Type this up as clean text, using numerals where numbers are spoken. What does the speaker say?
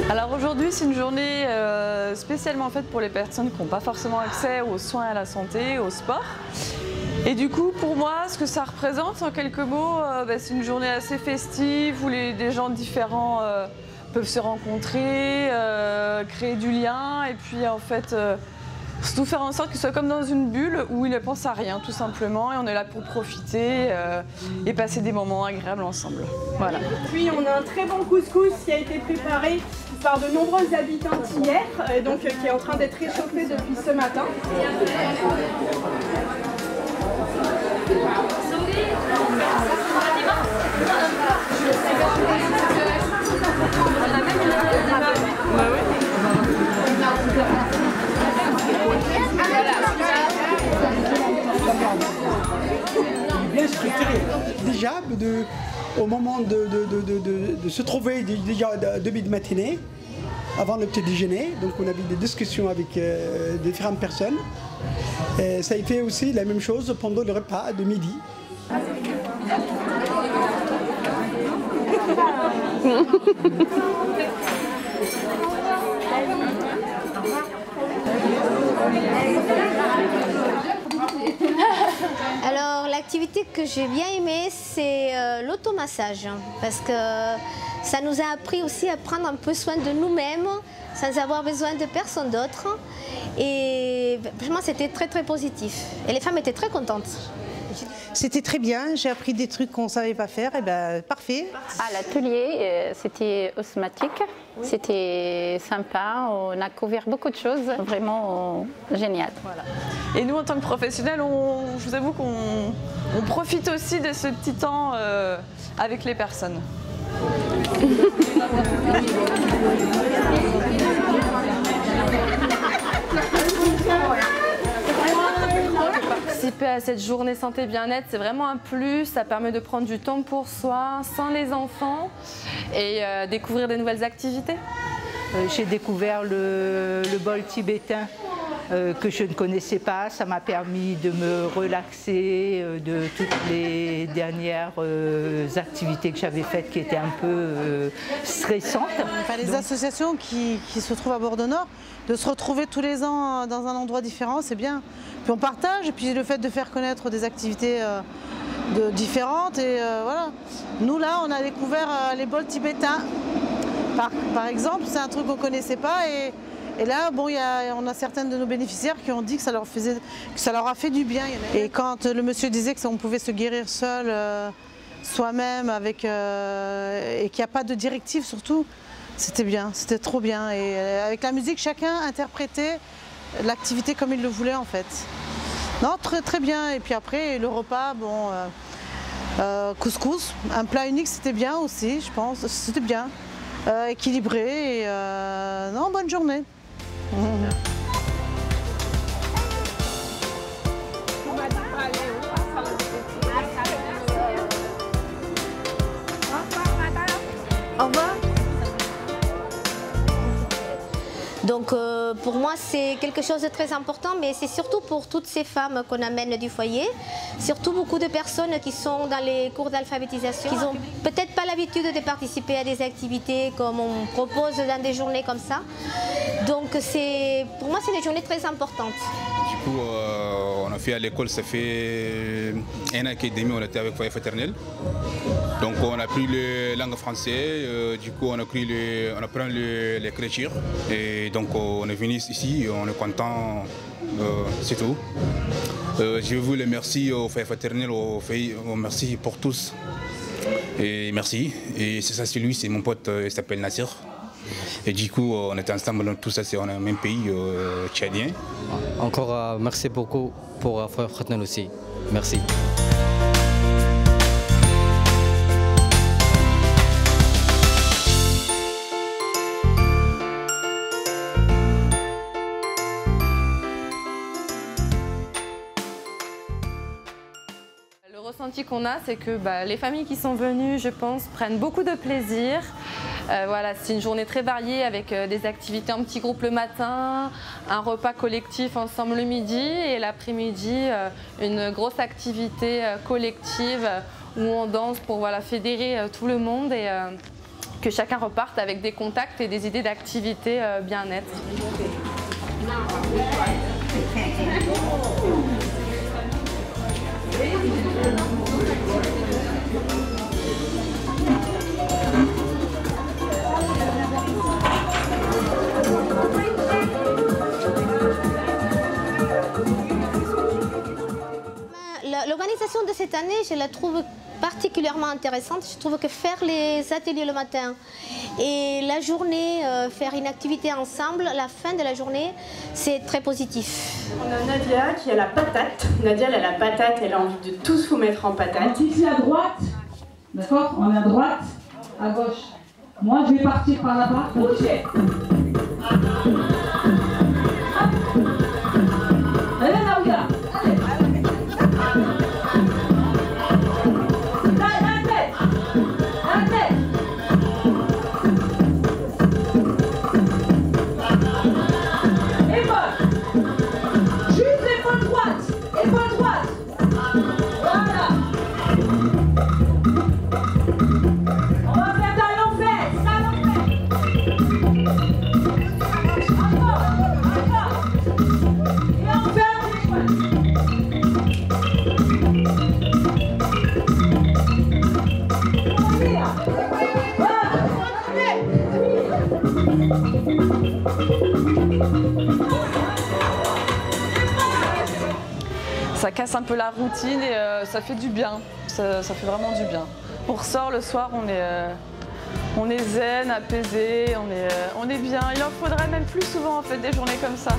Alors aujourd'hui, c'est une journée spécialement faite pour les personnes qui n'ont pas forcément accès aux soins, à la santé, au sport. Et du coup, pour moi, ce que ça représente, en quelques mots, c'est une journée assez festive où des gens différents peuvent se rencontrer, créer du lien et puis en fait surtout faire en sorte qu'ils soient comme dans une bulle où ils ne pensent à rien tout simplement et on est là pour profiter et passer des moments agréables ensemble. Voilà. Puis on a un très bon couscous qui a été préparé par de nombreuses habitantes hier, donc qui est en train d'être réchauffé depuis ce matin. Bien structuré. Déjà, au moment de se trouver déjà début de matinée, avant le petit déjeuner, donc on avait des discussions avec différentes personnes. Et ça a été aussi la même chose pendant le repas de midi. Alors l'activité que j'ai bien aimée, c'est l'automassage parce que ça nous a appris aussi à prendre un peu soin de nous-mêmes sans avoir besoin de personne d'autre et vraiment c'était très très positif et les femmes étaient très contentes. C'était très bien, j'ai appris des trucs qu'on ne savait pas faire, et ben parfait. À l'atelier, c'était osmatique, c'était sympa, on a couvert beaucoup de choses, vraiment génial. Voilà. Et nous en tant que professionnels, je vous avoue qu'on profite aussi de ce petit temps avec les personnes. Participer à cette journée santé bien-être, c'est vraiment un plus, ça permet de prendre du temps pour soi, sans les enfants et découvrir de nouvelles activités. J'ai découvert le bol tibétain que je ne connaissais pas, ça m'a permis de me relaxer de toutes les dernières activités que j'avais faites qui étaient un peu stressantes. Enfin, les associations qui se trouvent à Bordeaux-Nord, de se retrouver tous les ans dans un endroit différent, c'est bien. Puis on partage, et puis le fait de faire connaître des activités différentes, et voilà. Nous là, on a découvert les bols tibétains, par exemple, c'est un truc qu'on ne connaissait pas, et là, bon, on a certaines de nos bénéficiaires qui ont dit que ça leur a fait du bien. Et quand le monsieur disait qu'on pouvait se guérir seul, soi-même, et qu'il n'y a pas de directive surtout, c'était bien, c'était trop bien. Et avec la musique, chacun interprétait l'activité comme il le voulait en fait. Non, très très bien. Et puis après, le repas, bon, couscous, un plat unique, c'était bien aussi, je pense. C'était bien, équilibré. Et, non, bonne journée. Au revoir. Donc pour moi c'est quelque chose de très important, mais c'est surtout pour toutes ces femmes qu'on amène du foyer, surtout beaucoup de personnes qui sont dans les cours d'alphabétisation, qui n'ont peut-être pas l'habitude de participer à des activités comme on propose dans des journées comme ça. Donc pour moi c'est des journées très importantes. Du coup on a fait à l'école, ça fait un an et demi on était avec Foyer Fraternel. Donc on a pris la langue française, du coup on apprend l'écriture et donc on est venu ici, on est content, c'est tout. Je vous remercie au Foyer Fraternel, merci pour tous. Et merci. Et c'est ça, c'est lui, c'est mon pote, il s'appelle Nassir. Et du coup on est ensemble, tout ça c'est dans le même pays tchadien. Encore merci beaucoup pour Foyer Fraternel aussi. Merci. Le ressenti qu'on a, c'est que les familles qui sont venues, je pense, prennent beaucoup de plaisir. Voilà, c'est une journée très variée avec des activités en petits groupes le matin, un repas collectif ensemble le midi et l'après-midi, une grosse activité collective où on danse pour fédérer tout le monde. que chacun reparte avec des contacts et des idées d'activités bien-être. L'organisation de cette année, je la trouve particulièrement intéressante. Je trouve que faire les ateliers le matin et la journée, faire une activité ensemble, la fin de la journée, c'est très positif. On a Nadia qui a la patate. Nadia, elle a la patate, elle a envie de tous vous mettre en patate. Ici à droite, d'accord? On est à droite, à gauche. Moi, je vais partir par là-bas. Bougez! Allez, Nadia! Allez! Ça casse un peu la routine et ça fait du bien, ça fait vraiment du bien. On ressort le soir, on est zen, apaisé, on est bien. Il en faudrait même plus souvent en fait des journées comme ça.